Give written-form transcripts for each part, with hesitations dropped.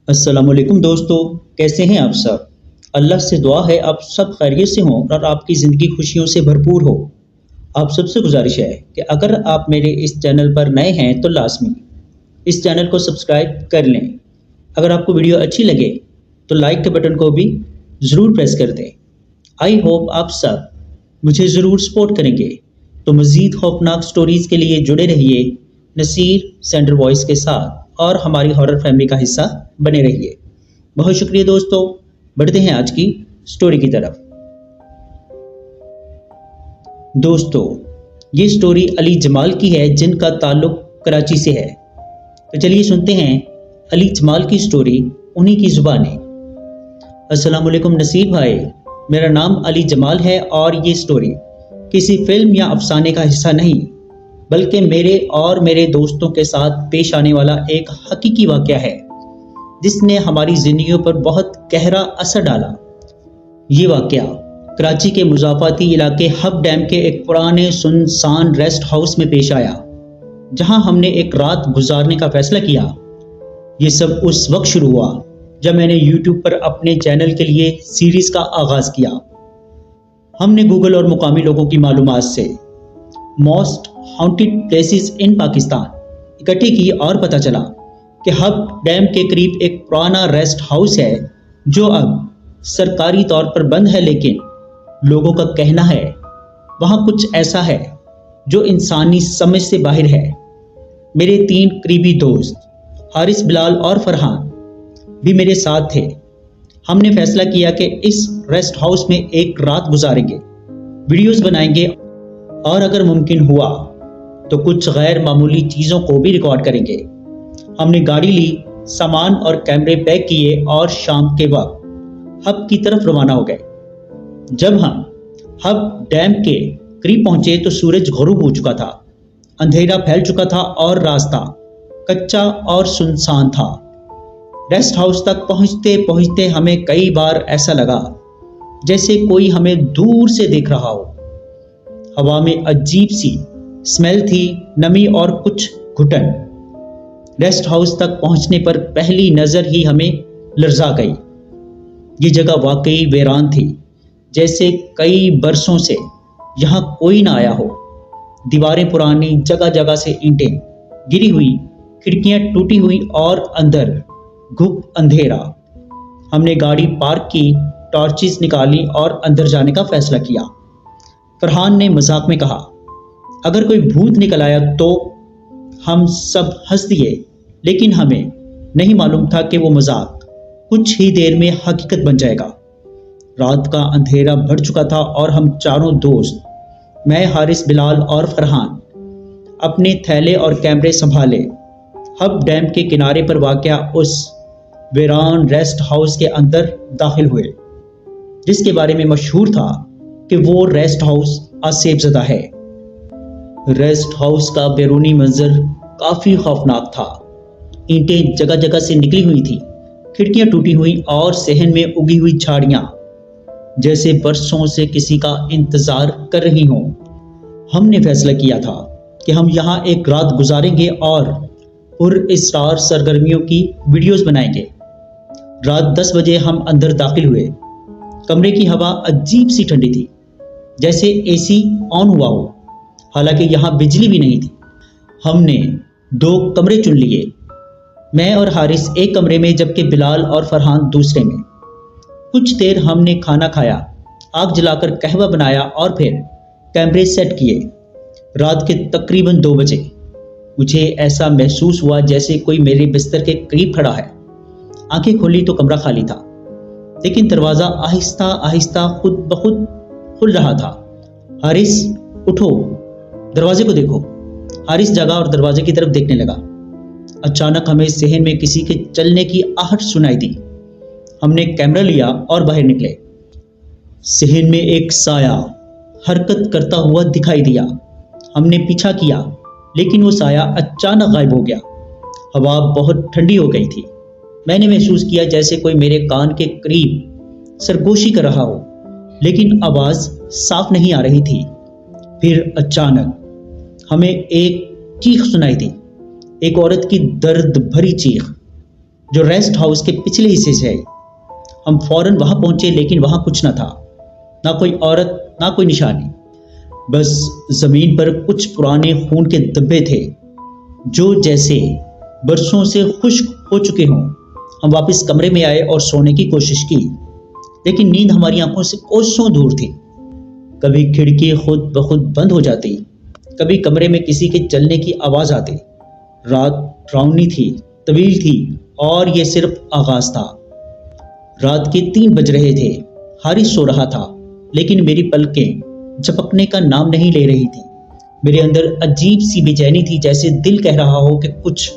السلام علیکم دوستو، کیسے ہیں آپ سب؟ اللہ سے دعا ہے آپ سب خیریت سے ہوں اور آپ کی زندگی خوشیوں سے بھرپور ہو۔ آپ سب سے گزارش ہے کہ اگر آپ میرے اس چینل پر نئے ہیں تو لازمی اس چینل کو سبسکرائب کر لیں۔ اگر آپ کو ویڈیو اچھی لگے تو لائک کے بٹن کو بھی ضرور پریس کر دیں۔ آئی ہوپ آپ سب مجھے ضرور سپورٹ کریں گے۔ تو مزید خوفناک سٹوریز کے لیے جڑے رہیے نصیر سینڈر وائس کے ساتھ اور ہماری ہارر فیملی کا حصہ بنے رہیے۔ بہت شکریہ دوستو، بڑھتے ہیں آج کی سٹوری کی طرف۔ دوستو، یہ سٹوری علی جمال کی ہے جن کا تعلق کراچی سے ہے۔ تو چلیے سنتے ہیں علی جمال کی سٹوری انہی کی زبانیں۔ السلام علیکم نصیر بھائی، میرا نام علی جمال ہے اور یہ سٹوری کسی فلم یا افسانے کا حصہ نہیں بلکہ میرے اور میرے دوستوں کے ساتھ پیش آنے والا ایک حقیقی واقعہ ہے جس نے ہماری زندگیوں پر بہت گہرا اثر ڈالا۔ یہ واقعہ کراچی کے مضافاتی علاقے ہب ڈیم کے ایک پرانے سنسان ریسٹ ہاؤس میں پیش آیا جہاں ہم نے ایک رات گزارنے کا فیصلہ کیا۔ یہ سب اس وقت شروع ہوا جب میں نے یوٹیوب پر اپنے چینل کے لیے سیریز کا آغاز کیا۔ ہم نے گوگل اور مقامی لوگوں کی معلومات سے موسٹ ہانٹڈ پلیسز ان پاکستان اکٹھی کی اور پتہ چلا کہ ہب ڈیم کے قریب ایک پرانا ریسٹ ہاؤس ہے جو اب سرکاری طور پر بند ہے، لیکن لوگوں کا کہنا ہے وہاں کچھ ایسا ہے جو انسانی سمجھ سے باہر ہے۔ میرے 3 قریبی دوست حارث، بلال اور فرحان بھی میرے ساتھ تھے۔ ہم نے فیصلہ کیا کہ اس ریسٹ ہاؤس میں ایک رات گزاریں گے، ویڈیوز بنائیں گے اور اگر ممکن ہوا تو کچھ غیر معمولی چیزوں کو بھی ریکارڈ کریں گے۔ ہم نے گاڑی لی، سامان اور کیمرے پیک کیے اور شام کے وقت ہب کی طرف روانہ ہو گئے۔ جب ہم ہب ڈیم کے قریب پہنچے تو سورج غروب ہو چکا تھا، اندھیرا پھیل چکا تھا اور راستہ کچا اور سنسان تھا۔ ریسٹ ہاؤس تک پہنچتے پہنچتے ہمیں کئی بار ایسا لگا جیسے کوئی ہمیں دور سے دیکھ رہا ہو۔ ہوا میں عجیب سی اسمیل تھی، نمی اور کچھ گھٹن۔ ریسٹ ہاؤس تک پہنچنے پر پہلی نظر ہی ہمیں لرزا گئی۔ یہ جگہ واقعی ویران تھی، جیسے کئی برسوں سے یہاں کوئی نہ آیا ہو۔ دیواریں پرانی، جگہ جگہ سے اینٹیں گری ہوئی، کھڑکیاں ٹوٹی ہوئی اور اندر گھپ اندھیرا۔ ہم نے گاڑی پارک کی، ٹارچز نکالی اور اندر جانے کا فیصلہ کیا۔ فرحان نے مذاق میں کہا، اگر کوئی بھوت نکل آیا تو؟ ہم سب ہنس دیے، لیکن ہمیں نہیں معلوم تھا کہ وہ مذاق کچھ ہی دیر میں حقیقت بن جائے گا۔ رات کا اندھیرا بڑھ چکا تھا اور ہم چاروں دوست، میں، حارث، بلال اور فرحان، اپنے تھیلے اور کیمرے سنبھالے ہب ڈیم کے کنارے پر واقع اس ویران ریسٹ ہاؤس کے اندر داخل ہوئے، جس کے بارے میں مشہور تھا کہ وہ ریسٹ ہاؤس آسیب زدہ ہے۔ ریسٹ ہاؤس کا بیرونی منظر کافی خوفناک تھا۔ اینٹیں جگہ جگہ سے نکلی ہوئی تھی، کھڑکیاں ٹوٹی ہوئی اور صحن میں اگی ہوئی جھاڑیاں جیسے برسوں سے کسی کا انتظار کر رہی ہوں۔ ہم نے فیصلہ کیا تھا کہ ہم یہاں ایک رات گزاریں گے اور پر اسرار سرگرمیوں کی ویڈیوز بنائیں گے۔ رات 10 بجے ہم اندر داخل ہوئے۔ کمرے کی ہوا عجیب سی ٹھنڈی تھی، جیسے اے سی آن ہوا ہو، حالانکہ یہاں بجلی بھی نہیں تھی۔ ہم نے 2 کمرے چن لیے، میں اور حارث ایک کمرے میں جبکہ بلال اور فرحان دوسرے میں۔ کچھ دیر ہم نے کھانا کھایا، آگ جلا کر قہوہ بنایا اور پھر کیمرے سیٹ کیے۔ رات کے تقریباً 2 بجے مجھے ایسا محسوس ہوا جیسے کوئی میرے بستر کے قریب کھڑا ہے۔ آنکھیں کھولی تو کمرہ خالی تھا، لیکن دروازہ آہستہ آہستہ خود بخود کھل رہا تھا۔ حارث، اٹھو، دروازے کو دیکھو۔ حارث جاگا اور دروازے کی طرف دیکھنے لگا۔ اچانک ہمیں صحن میں کسی کے چلنے کی آہٹ سنائی دی۔ ہم نے کیمرہ لیا اور باہر نکلے۔ صحن میں ایک سایہ حرکت کرتا ہوا دکھائی دیا۔ ہم نے پیچھا کیا، لیکن وہ سایہ اچانک غائب ہو گیا۔ ہوا بہت ٹھنڈی ہو گئی تھی۔ میں نے محسوس کیا جیسے کوئی میرے کان کے قریب سرگوشی کر رہا ہو، لیکن آواز صاف نہیں آ رہی تھی۔ پھر اچانک ہمیں ایک چیخ سنائی دی، ایک عورت کی درد بھری چیخ जो रेस्ट हाउस के पिछले हिस्से से है। हम फौरन वहां पहुंचे, लेकिन वहां कुछ न था, ना कोई औरत, ना कोई निशानी। बस जमीन पर कुछ पुराने खून के धब्बे थे, जो जैसे बरसों से खुश्क हो चुके हों। हम वापस कमरे में आए और सोने की कोशिश की, लेकिन नींद हमारी आंखों से कोसों दूर थी। कभी खिड़की खुद ब खुद बंद हो जाती, कभी कमरे में किसी के चलने की आवाज आती। रात डरावनी थी, तवील थी, और ये सिर्फ आगाज था। रात के 3 बज रहे थे। हारिस सो रहा था, लेकिन मेरी पलकें झपकने का नाम नहीं ले रही थी। मेरे अंदर अजीब सी बेचैनी थी, जैसे दिल कह रहा हो कि कुछ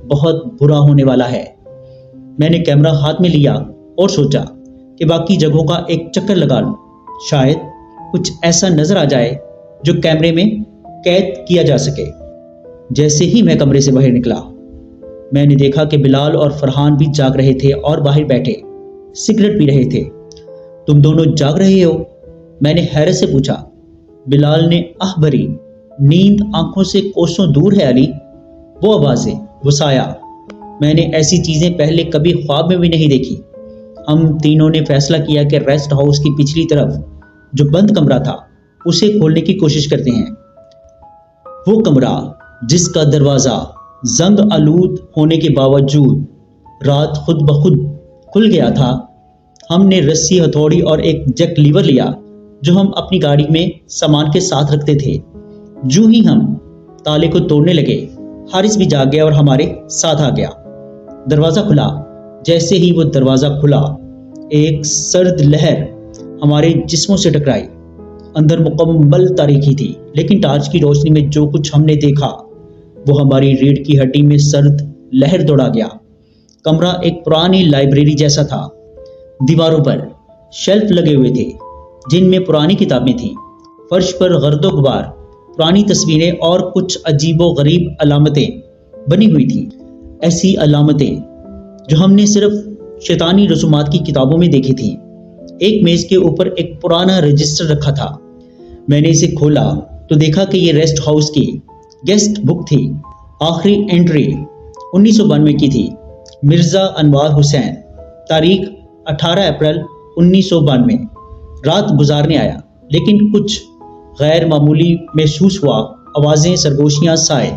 बहुत बुरा होने वाला है। मैंने कैमरा हाथ में लिया और सोचा कि बाकी जगहों का एक चक्कर लगा लूं, शायद कुछ ऐसा नजर आ जाए जो कैमरे में कैद किया जा सके। जैसे ही मैं कमरे से बाहर निकला, मैंने देखा कि बिलाल और फरहान भी जाग रहे थे और बाहर बैठे सिगरेट पी रहे थे। तुम दोनों जाग रहे हो? मैंने हैरत से पूछा। बिलाल ने आह भरी, नींद आंखों से कोसों दूर है अली। वो आवाजें, वो साया, मैंने ऐसी चीजें पहले कभी ख्वाब में भी नहीं देखी। हम तीनों ने फैसला किया कि रेस्ट हाउस की पिछली तरफ जो बंद कमरा था, उसे खोलने की कोशिश करते हैं। वो कमरा जिसका दरवाजा जंग आलूद होने के बावजूद रात खुद ब खुद खुल गया था। हमने रस्सी, हथौड़ी और एक जैक लीवर लिया जो हम अपनी गाड़ी में सामान के साथ रखते थे। जो ही हम ताले को तोड़ने लगे, हारिस भी जाग गया और हमारे साथ आ गया। दरवाजा खुला। जैसे ही वो दरवाजा खुला, एक सर्द लहर हमारे जिस्मों से टकराई। अंदर मुकम्मल तारीकी थी, लेकिन टार्च की रोशनी में जो कुछ हमने देखा वो हमारी रीढ़ की हड्डी में सर्द लहर दौड़ा गया। कमरा एक पुरानी लाइब्रेरी जैसा था। दीवारों पर शेल्फ लगे हुए थे जिनमें पुरानी किताबें थीं। फर्श पर गर्दो गुबार, पुरानी तस्वीरें और कुछ अजीबो गरीब अलामतें बनी हुई थीं। ऐसी अलामतें जो हमने सिर्फ शैतानी रसूमात की किताबों में देखी थी। एक मेज के ऊपर एक पुराना रजिस्टर रखा था। मैंने इसे खोला तो देखा कि ये रेस्ट हाउस की गेस्ट बुक थी। आखिरी एंट्री 1992 की थी। मिर्जा अनवार हुसैन, तारीख 18 अप्रैल 1992। रात गुजारने आया, लेकिन कुछ गैर मामूली महसूस हुआ। आवाजें, सरगोशियां, साए।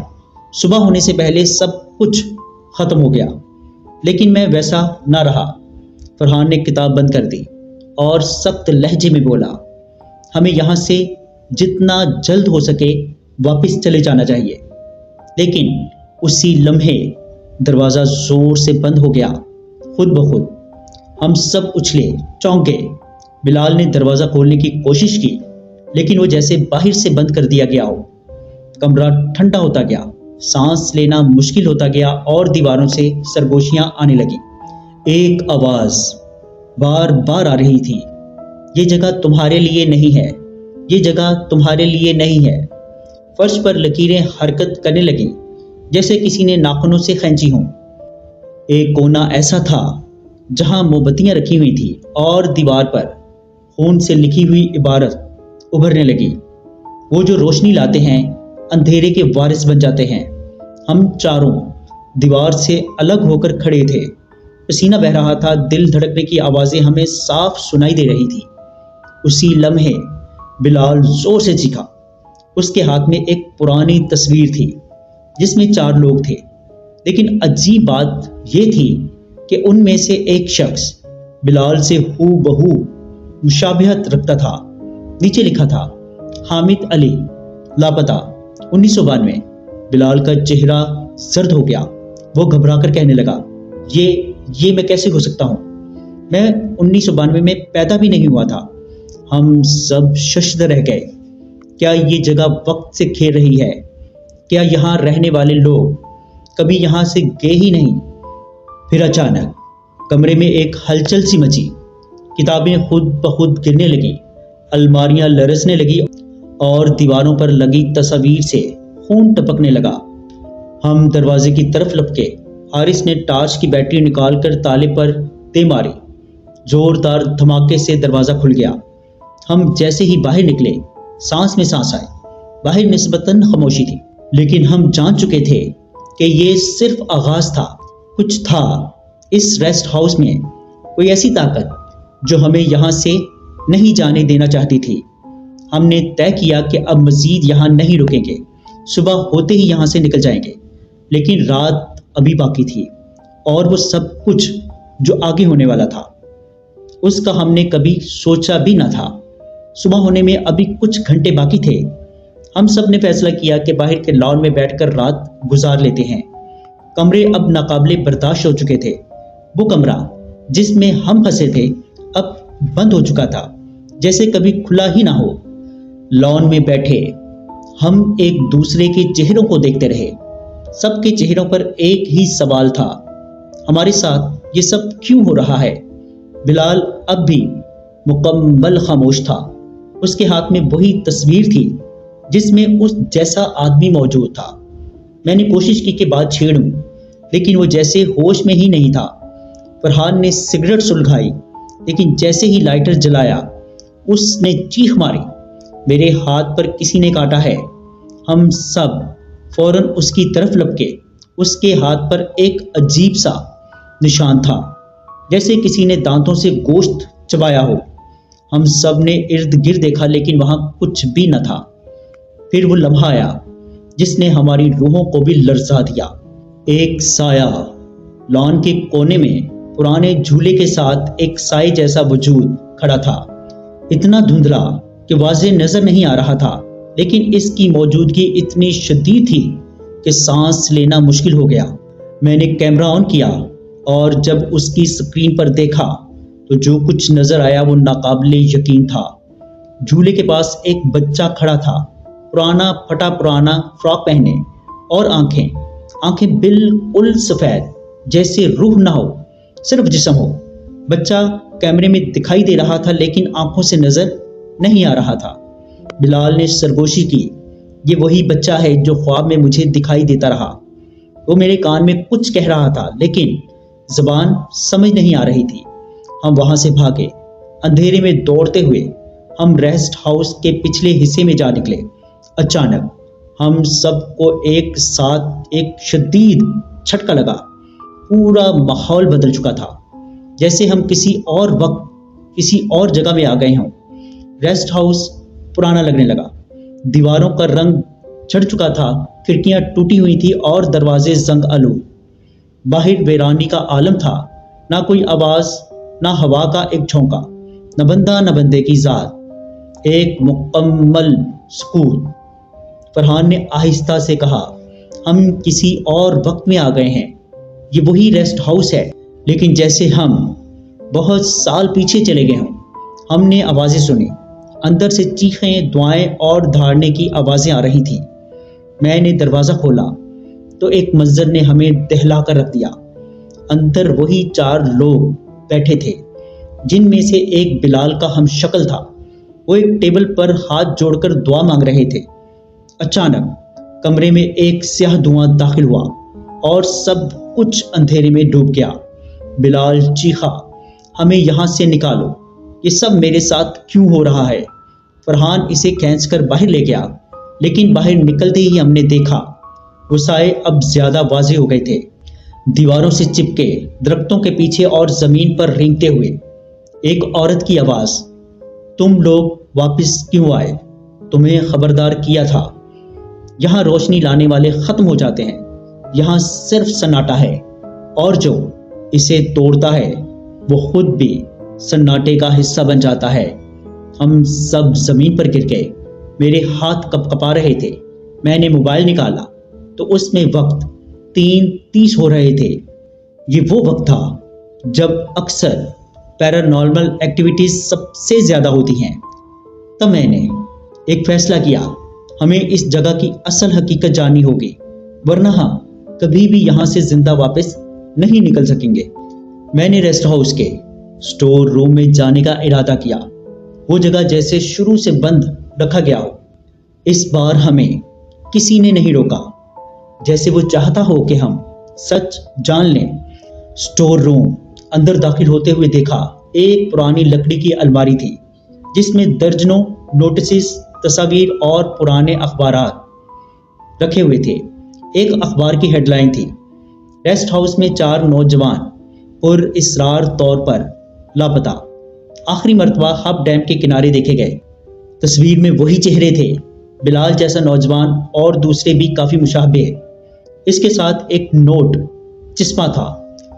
सुबह होने से पहले सब कुछ खत्म हो गया, लेकिन मैं वैसा ना रहा। फरहान ने किताब बंद कर दी और सख्त लहजे में बोला, हमें यहाँ से जितना जल्द हो सके वापस चले जाना चाहिए। लेकिन उसी लम्हे दरवाज़ा जोर से बंद हो गया, खुद ब खुद। हम सब उछले, चौंक गए। बिलाल ने दरवाज़ा खोलने की कोशिश की, लेकिन वो जैसे बाहर से बंद कर दिया गया हो। कमरा ठंडा होता गया, सांस लेना मुश्किल होता गया और दीवारों से सरगोशियां आने लगी। एक आवाज़ बार बार आ रही थी, ये जगह तुम्हारे लिए नहीं है, ये जगह तुम्हारे लिए नहीं है। फर्श पर लकीरें हरकत करने लगी, जैसे किसी ने नाखूनों से खींची हों। एक कोना ऐसा था जहां मोमबत्तियां रखी हुई थी और दीवार पर खून से लिखी हुई इबारत उभरने लगी। वो जो रोशनी लाते हैं अंधेरे के वारिस बन जाते हैं। हम चारों दीवार से अलग होकर खड़े थे। पसीना बह रहा था, दिल धड़कने की आवाज़ें हमें साफ सुनाई दे रही थी। उसी लम्हे बिलाल जोर से चीखा। उसके हाथ में एक पुरानी तस्वीर थी जिसमें 4 लोग थे, लेकिन अजीब बात यह थी कि उनमें से एक शख्स बिलाल से हूबहू मुशाबिहत रखता था। नीचे लिखा था, हामिद अली, लापता, 1992। बिलाल का चेहरा सर्द हो गया। वो घबराकर कहने लगा, ये मैं कैसे हो सकता हूँ? मैं 1992 में पैदा भी नहीं हुआ था। हम सब शशद रह गए। क्या ये जगह वक्त से खेल रही है? क्या यहाँ रहने वाले लोग कभी यहाँ से गए ही नहीं? फिर अचानक कमरे में एक हलचल सी मची। किताबें खुद ब खुद गिरने लगी, अलमारियां लरसने लगी और दीवारों पर लगी तस्वीर से खून टपकने लगा। हम दरवाजे की तरफ लपके। हारिस ने टार्च की बैटरी निकालकर ताले पर दे मारी। जोरदार धमाके से दरवाजा खुल गया। हम जैसे ही बाहर निकले, सांस में सांस आई। बाहर निस्बतन खामोशी थी, लेकिन हम जान चुके थे कि ये सिर्फ आगाज था। कुछ था इस रेस्ट हाउस में कोई ऐसी ताकत जो हमें यहाँ से नहीं जाने देना चाहती थी। हमने तय किया कि अब मज़ीद यहाँ नहीं रुकेंगे, सुबह होते ही यहाँ से निकल जाएंगे। लेकिन रात अभी बाकी थी और वो सब कुछ जो आगे होने वाला था उसका हमने कभी सोचा भी ना था। सुबह होने में अभी कुछ घंटे बाकी थे। हम सब ने फैसला किया कि बाहर के लॉन में बैठकर रात गुजार लेते हैं। कमरे अब नाकाबिले बर्दाश्त हो चुके थे। वो कमरा जिसमें हम फंसे थे अब बंद हो चुका था, जैसे कभी खुला ही ना हो। लॉन में बैठे हम एक दूसरे के चेहरों को देखते रहे। सबके चेहरों पर एक ही सवाल था, हमारे साथ ये सब क्यों हो रहा है। बिलाल अब भी मुकम्मल खामोश था। उसके हाथ में वही तस्वीर थी जिसमें उस जैसा आदमी मौजूद था। मैंने कोशिश की कि बात छेड़ूं, लेकिन वो जैसे होश में ही नहीं था। फरहान ने सिगरेट सुलगाई, लेकिन जैसे ही लाइटर जलाया उसने चीख मारी, मेरे हाथ पर किसी ने काटा है। हम सब फौरन उसकी तरफ लपके। उसके हाथ पर एक अजीब सा निशान था, जैसे किसी ने दांतों से गोश्त चबाया हो। हम सब ने इर्द गिर्द देखा, लेकिन वहां कुछ भी न था। फिर वो लम्हा आया जिसने हमारी रूहों को भी लर्जा दिया। एक साया। लॉन के कोने में पुराने झूले के साथ एक साए जैसा वजूद खड़ा था, इतना धुंधला कि वाज़ेह नजर नहीं आ रहा था, लेकिन इसकी मौजूदगी इतनी शदीद थी कि सांस लेना मुश्किल हो गया। मैंने कैमरा ऑन किया और जब उसकी स्क्रीन पर देखा तो जो कुछ नजर आया वो नाकाबिले यकीन था। झूले के पास एक बच्चा खड़ा था, पुराना फटा पुराना फ्रॉक पहने और आंखें बिल्कुल सफेद, जैसे रूह ना हो सिर्फ जिस्म हो। बच्चा कैमरे में दिखाई दे रहा था, लेकिन आंखों से नजर नहीं आ रहा था। बिलाल ने सरगोशी की, ये वही बच्चा है जो ख्वाब में मुझे दिखाई देता रहा। वो मेरे कान में कुछ कह रहा था, लेकिन ज़बान समझ नहीं आ रही थी। हम वहां से भागे, अंधेरे में दौड़ते हुए हम रेस्ट हाउस के पिछले हिस्से में जा निकले। अचानक हम सबको एक साथ एक शदीद झटका लगा। पूरा माहौल बदल चुका था, जैसे हम किसी और वक्त किसी और जगह में आ गए हों। रेस्ट हाउस पुराना लगने लगा। दीवारों का रंग चढ़ चुका था, खिड़कियां टूटी हुई थी और दरवाजे जंग आलूद। बाहर वीरानी का आलम था, ना कोई आवाज, ना हवा का एक झोंका, न बंदा न बंदे की जात, एक मुकम्मल सुकून। फरहान ने आहिस्ता से कहा, हम किसी और वक्त में आ गए हैं। ये वही रेस्ट हाउस है, लेकिन जैसे हम बहुत साल पीछे चले गए हों। हमने आवाज़ें सुनी, अंदर से चीखें, दुआएं और धाड़ने की आवाज़ें आ रही थी। मैंने दरवाज़ा खोला तो एक मंजर ने हमें दहला कर रख दिया। अंदर वही 4 लोग बैठे थे, जिनमें से एक बिलाल का हम शक्ल था। वो एक टेबल पर हाथ जोड़कर दुआ मांग रहे थे। अचानक कमरे में एक स्याह धुआं दाखिल हुआ और सब कुछ अंधेरे में डूब गया। बिलाल चीखा, हमें यहाँ से निकालो, ये सब मेरे साथ क्यों हो रहा है। फरहान इसे खींचकर बाहर ले गया, लेकिन बाहर निकलते ही हमने देखा वो साए अब ज्यादा वाज़ेह हो गए थे। दीवारों से चिपके, दरख्तों के पीछे और जमीन पर रेंगते हुए एक औरत की आवाज, तुम लोग वापस क्यों आए? तुम्हें खबरदार किया था। यहाँ रोशनी लाने वाले खत्म हो जाते हैं, यहाँ सिर्फ सन्नाटा है, और जो इसे तोड़ता है वो खुद भी सन्नाटे का हिस्सा बन जाता है। हम सब जमीन पर गिर गए। मेरे हाथ कपकपा रहे थे। मैंने मोबाइल निकाला तो उसमें वक्त 3:30 हो रहे थे। ये वो वक्त था जब अक्सर पैरानॉर्मल एक्टिविटीज सबसे ज्यादा होती हैं। तब मैंने एक फैसला किया, हमें इस जगह की असल हकीकत जाननी होगी, वरना हम कभी भी यहाँ से जिंदा वापस नहीं निकल सकेंगे। मैंने रेस्ट हाउस के स्टोर रूम में जाने का इरादा किया। वो जगह जैसे शुरू से बंद रखा गया हो। इस बार हमें किसी ने नहीं रोका, जैसे वो चाहता हो कि हम सच जान लें। स्टोर रूम अंदर दाखिल होते हुए देखा, एक पुरानी लकड़ी की अलमारी थी जिसमें दर्जनों नोटिस, तस्वीर और पुराने अखबारात रखे हुए थे। एक अखबार की हेडलाइन थी, रेस्ट हाउस में 4 नौजवान اسرار طور پر لاپتہ۔ آخری مرتبہ ہب ڈیم کے کنارے دیکھے گئے۔ تصویر میں وہی چہرے تھے، بلال جیسا نوجوان اور دوسرے بھی کافی مشابہ۔ اس کے ساتھ ایک نوٹ چسپاں تھا۔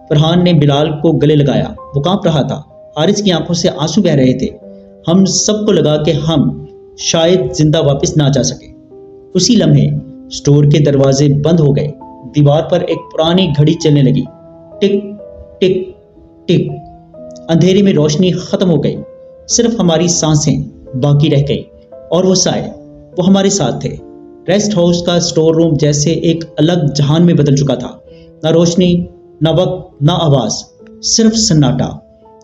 فرحان نے بلال کو گلے لگایا، وہ کانپ رہا تھا، حارث کی آنکھوں سے آنسو بہہ رہے تھے۔ ہم سب کو لگا کہ ہم شاید زندہ واپس نہ جا سکے۔ اسی لمحے سٹور کے دروازے بند ہو گئے، دیوار پر ایک پرانی گھڑی چلنے لگی، ٹک ٹک ٹک۔ اندھیرے میں روشنی ختم ہو گئی، صرف ہماری سانسیں باقی رہ گئی اور وہ سائے، وہ ہمارے ساتھ تھے۔ ریسٹ ہاؤس کا سٹور روم جیسے ایک الگ جہان میں بدل چکا تھا، نہ روشنی، نہ وقت، نہ آواز، صرف سناٹا۔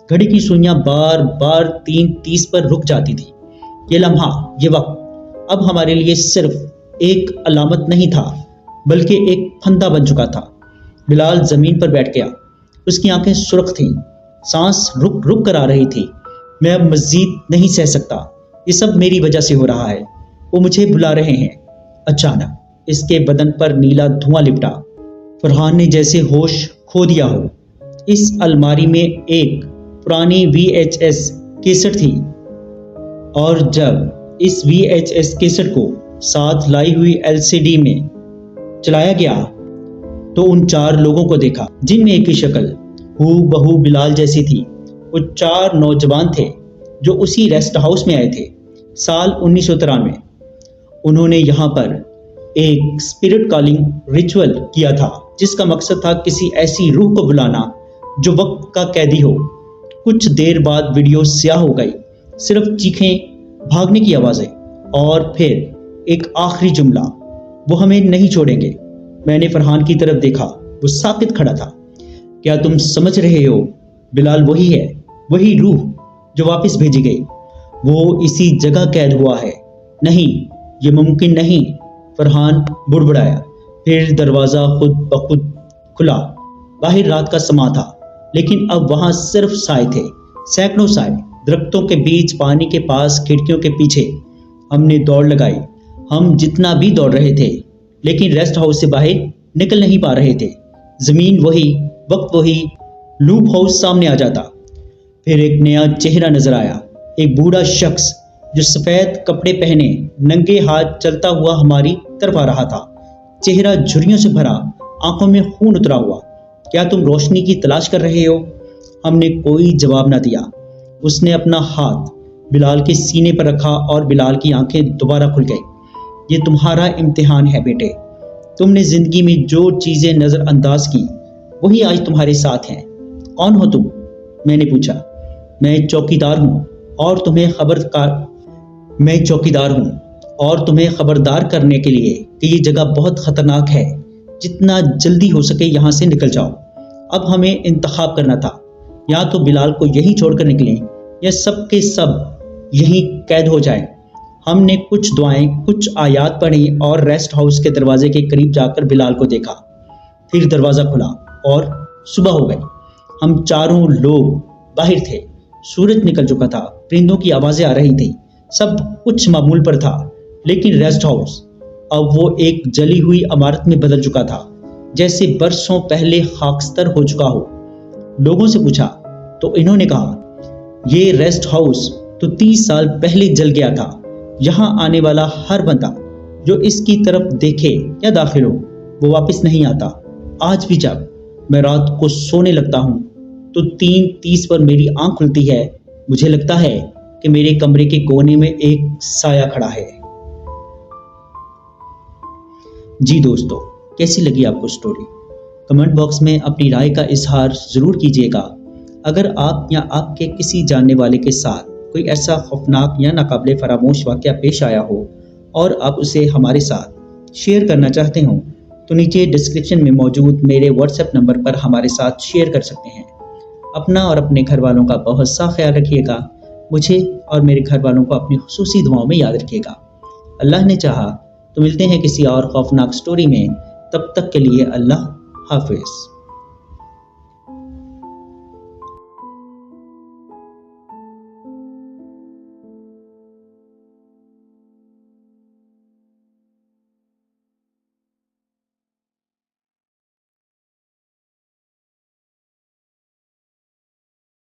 گھڑی کی سوئیاں بار بار 3:30 پر رک جاتی تھی۔ یہ لمحہ، یہ وقت اب ہمارے لیے صرف ایک علامت نہیں تھا بلکہ ایک پھندا بن چکا تھا۔ بلال زمین پر بیٹھ گیا، اس کی آنکھیں سرخ تھیں، سانس رک رک کر آ رہی تھی۔ میں اب مزید نہیں سہ سکتا، یہ سب میری وجہ سے ہو رہا ہے، وہ مجھے بلا رہے ہیں۔ اچانک اس کے بدن پر نیلا دھواں لپٹا، فرحان نے جیسے ہوش کھو دیا ہو۔ اس الماری میں ایک پرانی VHS کیسٹ تھی، اور جب اس VHS کیسٹ کو ساتھ لائی ہوئی LCD میں چلایا گیا تو ان 4 لوگوں کو دیکھا جن میں ایک کی شکل ہو بہو بلال جیسی تھی۔ وہ 4 نوجوان تھے جو اسی ریسٹ ہاؤس میں آئے تھے سال 1993۔ انہوں نے یہاں پر ایک اسپرٹ کالنگ ریچول کیا تھا جس کا مقصد تھا کسی ایسی روح کو بلانا جو وقت کا قیدی ہو۔ کچھ دیر بعد ویڈیو سیاہ ہو گئی، صرف چیخیں، بھاگنے کی آوازیں، اور پھر ایک آخری جملہ، وہ ہمیں نہیں چھوڑیں گے۔ میں نے فرحان کی طرف دیکھا، وہ ساکت کھڑا تھا۔ کیا تم سمجھ رہے ہو؟ بلال وہی ہے، وہی روح جو واپس بھیجی گئی، وہ اسی جگہ قید ہوا ہے۔ نہیں، یہ ممکن نہیں، فرحان بڑبڑایا۔ پھر دروازہ خود بخود کھلا۔ باہر رات کا سما تھا، لیکن اب وہاں صرف سائے تھے، سینکڑوں سائے، درختوں کے بیچ، پانی کے پاس، کھڑکیوں کے پیچھے۔ ہم نے دوڑ لگائی، ہم جتنا بھی دوڑ رہے تھے لیکن ریسٹ ہاؤس سے باہر نکل نہیں پا رہے تھے۔ زمین وہی، وقت وہی، لوپ ہاؤس سامنے آ جاتا۔ پھر ایک نیا چہرہ نظر آیا، ایک بوڑھا شخص جو سفید کپڑے پہنے ننگے ہاتھ چلتا ہوا ہماری طرف آ رہا تھا۔ چہرہ جھریوں سے بھرا، آنکھوں میں خون اترا ہوا۔ کیا تم روشنی کی تلاش کر رہے ہو؟ ہم نے کوئی جواب نہ دیا۔ اس نے اپنا ہاتھ بلال کے سینے پر رکھا اور بلال کی آنکھیں دوبارہ کھل گئیں۔ یہ تمہارا امتحان ہے بیٹے، تم نے زندگی میں جو چیزیں نظر انداز کی وہی آج تمہارے ساتھ ہیں۔ کون ہو تم؟ میں نے پوچھا۔ میں چوکیدار ہوں اور تمہیں خبردار کرنے کے لیے کہ یہ جگہ بہت خطرناک ہے۔ جتنا جلدی ہو سکے یہاں سے نکل جاؤ۔ اب ہمیں انتخاب کرنا تھا، یا تو بلال کو یہیں چھوڑ کر نکلیں یا سب کے سب یہیں قید ہو جائیں۔ ہم نے کچھ دعائیں، کچھ آیات پڑھی اور ریسٹ ہاؤس کے دروازے کے قریب جا کر بلال کو دیکھا۔ پھر دروازہ کھلا اور صبح ہو گئی۔ ہم چاروں لوگ باہر تھے، سورج نکل چکا تھا، پرندوں کی آوازیں آ رہی تھیں، سب کچھ معمول پر تھا۔ لیکن ریسٹ ہاؤس اب وہ ایک جلی ہوئی عمارت میں بدل چکا تھا، جیسے برسوں پہلے خاکستر ہو چکا ہو۔ لوگوں سے پوچھا تو انہوں نے کہا، یہ ریسٹ ہاؤس تو 30 سال پہلے جل گیا تھا۔ یہاں آنے والا ہر بندہ جو اس کی طرف دیکھے یا داخل ہو وہ واپس نہیں آتا۔ آج بھی جب میں رات کو سونے لگتا ہوں تو 3:30 پر میری آنکھ کھلتی ہے، مجھے لگتا ہے کہ میرے کمرے کے کونے میں ایک سایہ کھڑا ہے۔ جی دوستو، کیسی لگی آپ کو سٹوری؟ کمنٹ باکس میں اپنی رائے کا اظہار ضرور کیجیے گا۔ اگر آپ یا آپ کے کسی جاننے والے کے ساتھ کوئی ایسا خوفناک یا ناقابل فراموش واقعہ پیش آیا ہو اور آپ اسے ہمارے ساتھ شیئر کرنا چاہتے ہوں تو نیچے ڈسکرپشن میں موجود میرے واٹس ایپ نمبر پر ہمارے ساتھ شیئر کر سکتے ہیں۔ اپنا اور اپنے گھر والوں کا بہت سا خیال رکھیے گا۔ مجھے اور میرے گھر والوں کو اپنی خصوصی دعاؤں میں یاد رکھیے گا۔ اللہ نے چاہا تو ملتے ہیں کسی اور خوفناک سٹوری میں، تب تک کے لیے اللہ حافظ۔